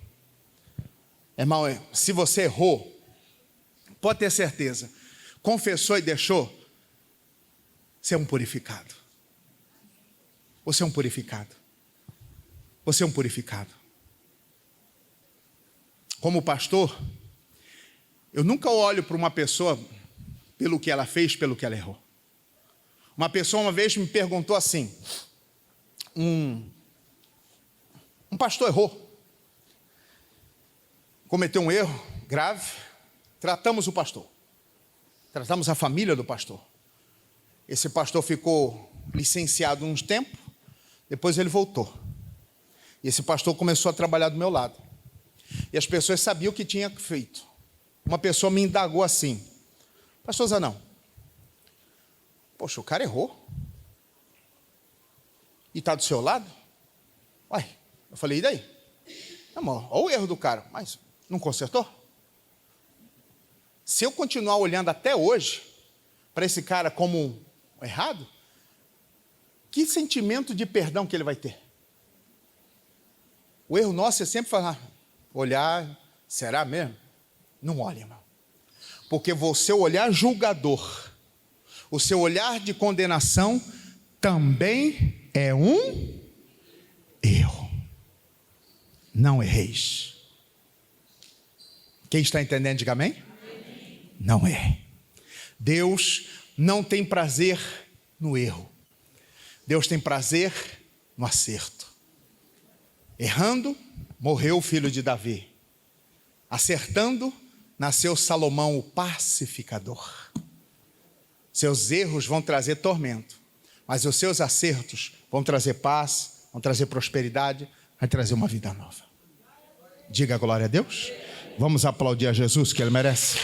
Irmão, se você errou, pode ter certeza, confessou e deixou, você é um purificado. Você é um purificado. Você é um purificado. Como pastor, eu nunca olho para uma pessoa pelo que ela fez, pelo que ela errou. Uma pessoa uma vez me perguntou assim, um pastor errou, cometeu um erro grave, tratamos o pastor, tratamos a família do pastor. Esse pastor ficou licenciado uns tempos, depois ele voltou. E esse pastor começou a trabalhar do meu lado. E as pessoas sabiam o que tinha feito. Uma pessoa me indagou assim, pastor Zanão, poxa, o cara errou. E está do seu lado? Uai, eu falei, e daí? Amor, olha o erro do cara, mas não consertou? Se eu continuar olhando até hoje para esse cara como errado, que sentimento de perdão que ele vai ter? O erro nosso é sempre falar, olhar, será mesmo? Não olhe, irmão. Porque o seu olhar julgador, o seu olhar de condenação também é um erro. Não erreis. Quem está entendendo, diga amém? Amém. Não é. Deus não tem prazer no erro. Deus tem prazer no acerto. Errando, morreu o filho de Davi. Acertando, nasceu Salomão, o pacificador. Seus erros vão trazer tormento, mas os seus acertos vão trazer paz, vão trazer prosperidade, vai trazer uma vida nova. Diga glória a Deus. Vamos aplaudir a Jesus, que Ele merece.